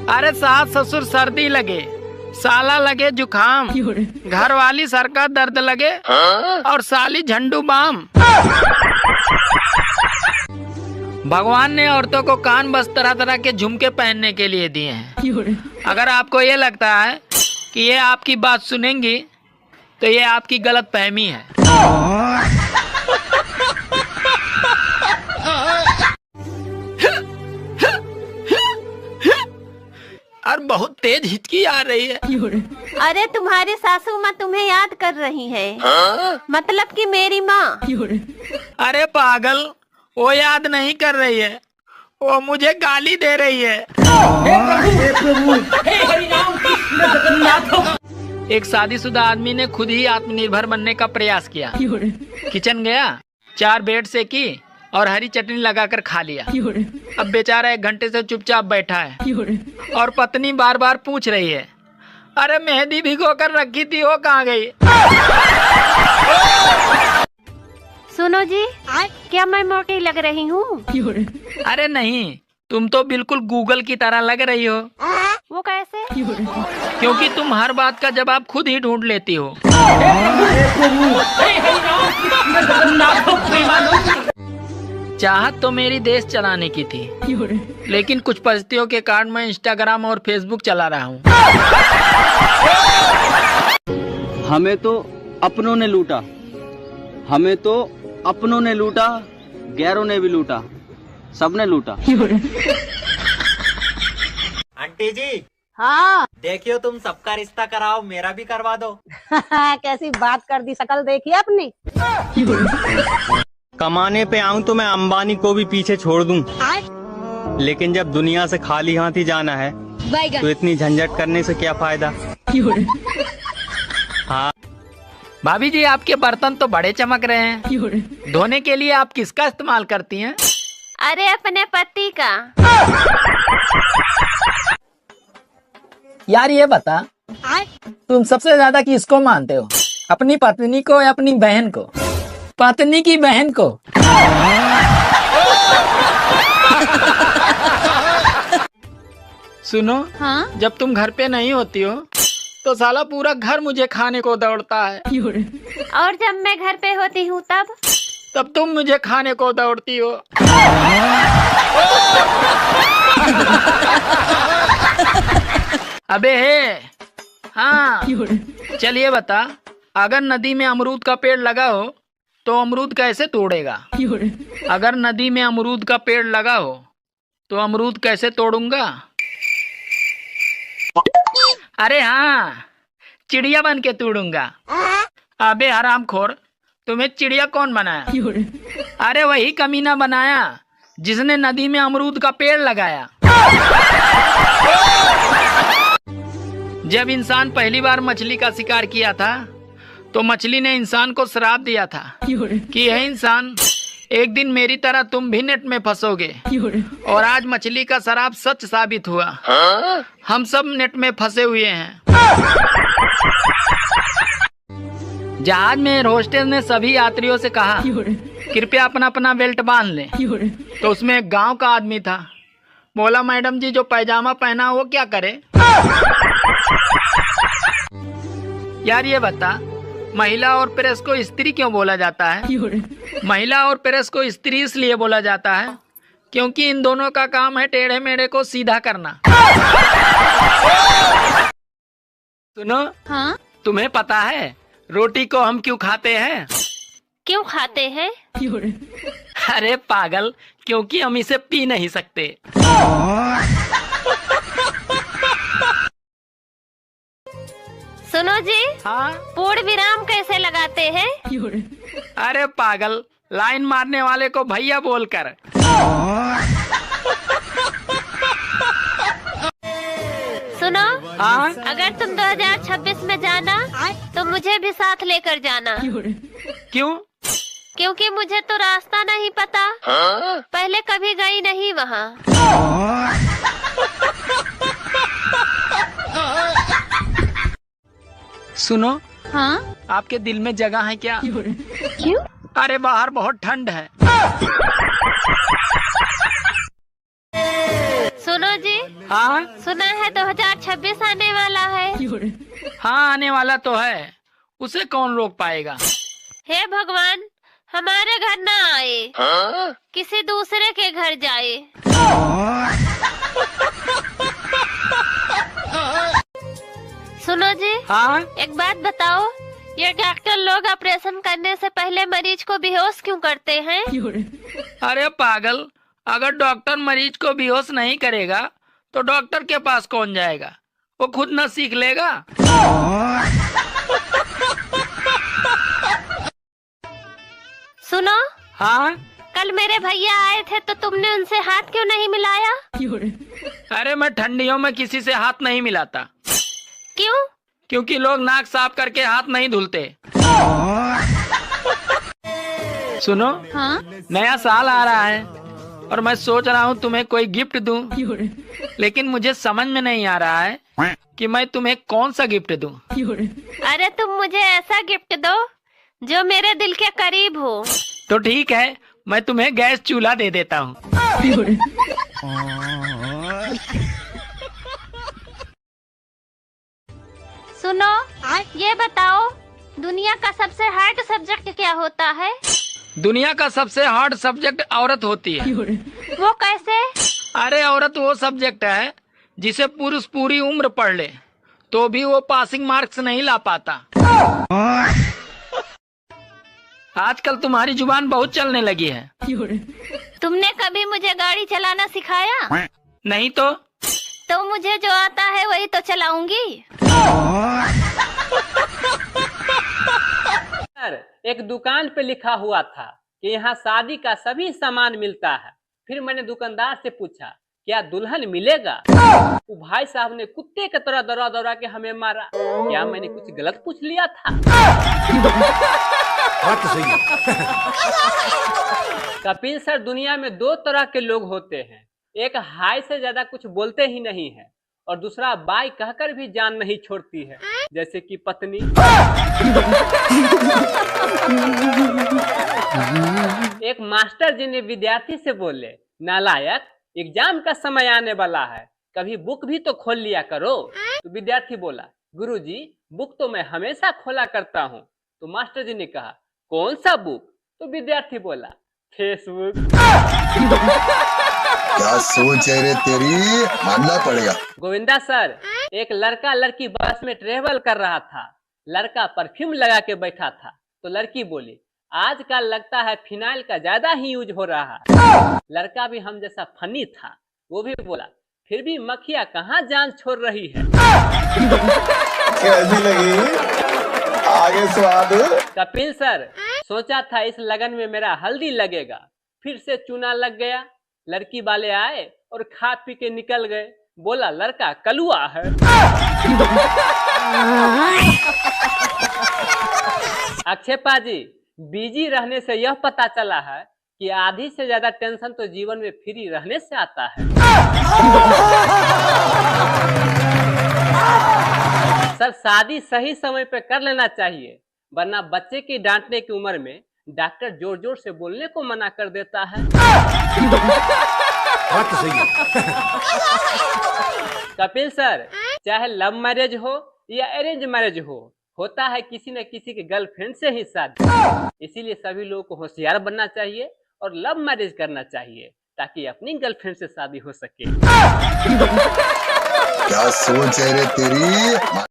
अरे सास ससुर सर्दी लगे, साला लगे जुखाम, घर वाली सर का दर्द लगे और साली झंडू बाम। भगवान ने औरतों को कान बस तरह तरह के झुमके पहनने के लिए दिए हैं। अगर आपको ये लगता है कि ये आपकी बात सुनेंगी तो ये आपकी गलत फहमी है। और बहुत तेज हिचकी आ रही है। अरे तुम्हारी सासू माँ तुम्हें याद कर रही है। मतलब कि मेरी माँ। अरे पागल, वो याद नहीं कर रही है, वो मुझे गाली दे रही है। एक शादीशुदा आदमी ने खुद ही आत्मनिर्भर बनने का प्रयास किया। किचन गया, 4 ब्रेड सेकी और हरी चटनी लगाकर खा लिया। अब बेचारा 1 घंटे से चुपचाप बैठा है और पत्नी बार बार पूछ रही है, अरे मेहंदी भिगो कर रखी थी, वो कहाँ गई? सुनो जी, क्या मैं मोटी लग रही हूँ? अरे नहीं, तुम तो बिल्कुल गूगल की तरह लग रही हो। वो कैसे? क्योंकि तुम हर बात का जवाब खुद ही ढूंढ लेती हो। चाहत तो मेरी देश चलाने की थी, लेकिन कुछ परिस्थितियों के कारण मैं इंस्टाग्राम और फेसबुक चला रहा हूँ। हमें तो अपनों ने लूटा, हमें तो अपनों ने लूटा, गैरों ने भी लूटा, सबने लूटा। आंटी जी, हाँ। देखियो तुम सबका रिश्ता कराओ, मेरा भी करवा दो। कैसी बात कर दी, शकल देखी अपनी। कमाने पे आऊं तो मैं अंबानी को भी पीछे छोड़ दूं, लेकिन जब दुनिया से खाली हाथ ही जाना है तो इतनी झंझट करने से क्या फायदा। हाँ भाभी जी, आपके बर्तन तो बड़े चमक रहे हैं। धोने के लिए आप किसका इस्तेमाल करती हैं? अरे अपने पति का। यार ये बता, तुम सबसे ज्यादा किसको मानते हो, अपनी पत्नी को या अपनी बहन को? पत्नी की बहन को। सुनो, हाँ? जब तुम घर पे नहीं होती हो तो साला पूरा घर मुझे खाने को दौड़ता है, और जब मैं घर पे होती हूँ तब तुम मुझे खाने को दौड़ती हो। अबे हे, हाँ चलिए बता, अगर नदी में अमरूद का पेड़ लगा हो तो अमरूद कैसे तोड़ेगा? अगर नदी में अमरूद का पेड़ लगा हो तो अमरूद कैसे तोड़ूंगा? अरे हाँ, चिड़िया बन के तोड़ूंगा। अबे हरामखोर, तुम्हें चिड़िया कौन बनाया? अरे वही कमीना बनाया जिसने नदी में अमरूद का पेड़ लगाया। जब इंसान पहली बार मछली का शिकार किया था तो मछली ने इंसान को श्राप दिया था कि यह इंसान, एक दिन मेरी तरह तुम भी नेट में फंसोगे। और आज मछली का श्राप सच साबित हुआ। हम सब नेट में फंसे हुए हैं। जहाज में होस्टेस ने सभी यात्रियों से कहा, कृपया अपना अपना बेल्ट बांध लें। तो उसमें एक गांव का आदमी था। बोला, मैडम जी जो पैजामा पहना वो क्या करे? यार ये बता, महिला और प्रेस को स्त्री क्यों बोला जाता है? महिला और प्रेस को स्त्री इसलिए बोला जाता है क्योंकि इन दोनों का काम है टेढ़े मेढ़े को सीधा करना। सुनो, हाँ? तुम्हें पता है रोटी को हम क्यों खाते हैं? क्यों खाते हैं? अरे पागल, क्योंकि हम इसे पी नहीं सकते। सुनो जी, हाँ? पूर्ण विराम कैसे लगाते हैं? अरे पागल, लाइन मारने वाले को भैया बोलकर। सुनो, हाँ? अगर तुम 2026 में जाना तो मुझे भी साथ लेकर जाना। क्यों? क्योंकि मुझे तो रास्ता नहीं पता। पहले कभी गई नहीं वहाँ। सुनो, हाँ? आपके दिल में जगह है क्या? क्यों? अरे बाहर बहुत ठंड है। सुनो जी, हाँ सुना है 2026 आने वाला है। हाँ, आने वाला तो है, उसे कौन रोक पाएगा। हे भगवान, हमारे घर ना आए, किसी दूसरे के घर जाए। सुनो जी, हाँ, एक बात बताओ, ये डॉक्टर लोग ऑपरेशन करने से पहले मरीज को बेहोश क्यों करते हैं? अरे पागल, अगर डॉक्टर मरीज को बेहोश नहीं करेगा तो डॉक्टर के पास कौन जाएगा, वो खुद न सीख लेगा। सुनो, हाँ, कल मेरे भैया आए थे तो तुमने उनसे हाथ क्यों नहीं मिलाया? अरे मैं ठंडियों में किसी से हाथ नहीं मिलाता, क्यों? क्योंकि लोग नाक साफ करके हाथ नहीं धुलते। सुनो, हाँ? नया साल आ रहा है और मैं सोच रहा हूँ तुम्हें कोई गिफ्ट दूं, लेकिन मुझे समझ में नहीं आ रहा है कि मैं तुम्हें कौन सा गिफ्ट दूं। अरे तुम मुझे ऐसा गिफ्ट दो जो मेरे दिल के करीब हो। तो ठीक है, मैं तुम्हें गैस चूल्हा दे देता हूँ। सुनो, ये बताओ, दुनिया का सबसे हार्ड सब्जेक्ट क्या होता है? दुनिया का सबसे हार्ड सब्जेक्ट औरत होती है। वो कैसे? अरे औरत वो सब्जेक्ट है जिसे पुरुष पूरी उम्र पढ़ ले तो भी वो पासिंग मार्क्स नहीं ला पाता। आजकल तुम्हारी जुबान बहुत चलने लगी है। तुमने कभी मुझे गाड़ी चलाना सिखाया? नहीं तो मुझे जो आता है वही तो चलाऊंगी। सर, एक दुकान पे लिखा हुआ था कि यहाँ शादी का सभी सामान मिलता है। फिर मैंने दुकानदार से पूछा, क्या दुल्हन मिलेगा? वो भाई साहब ने कुत्ते की तरह दौड़ा दौड़ा के हमें मारा। क्या मैंने कुछ गलत पूछ लिया था? बात तो सही है। कपिल सर, दुनिया में दो तरह के लोग होते हैं, एक हाय से ज्यादा कुछ बोलते ही नहीं है और दूसरा बाय कहकर भी जान नहीं छोड़ती है, जैसे कि पत्नी। एक मास्टर जी ने विद्यार्थी से बोले, नालायक, एग्जाम का समय आने वाला है, कभी बुक भी तो खोल लिया करो। तो विद्यार्थी बोला, गुरुजी, बुक तो मैं हमेशा खोला करता हूँ। तो मास्टर जी ने कहा, कौन सा बुक? तो विद्यार्थी बोला, फेसबुक। क्या सोच है रे तेरी, मानना पड़ेगा। गोविंदा सर, एक लड़का लड़की बस में ट्रेवल कर रहा था। लड़का परफ्यूम लगा के बैठा था तो लड़की बोली, आजकल लगता है फिनाइल का ज्यादा ही यूज हो रहा है। लड़का भी हम जैसा फनी था, वो भी बोला, फिर भी मक्खियाँ कहाँ जान छोड़ रही है। कैसी लगी आगे स्वाद? कपिल सर, सोचा था इस लगन में मेरा हल्दी लगेगा, फिर से चूना लग गया। लड़की वाले आए और खा पी के निकल गए। बोला, लड़का कलुआ है। अक्षय पाजी, बिजी रहने से यह पता चला है कि आधी से ज्यादा टेंशन तो जीवन में फ्री रहने से आता है। सर, शादी सही समय पे कर लेना चाहिए, वरना बच्चे की डांटने की उम्र में डॉक्टर जोर जोर से बोलने को मना कर देता है। बात तो सही है। कपिल सर, चाहे लव मैरिज हो या अरेंज मैरिज हो, होता है किसी न किसी के गर्लफ्रेंड से ही शादी। इसीलिए सभी लोगों को होशियार बनना चाहिए और लव मैरिज करना चाहिए ताकि अपनी गर्लफ्रेंड से शादी हो सके। क्या सोच है रे तेरी।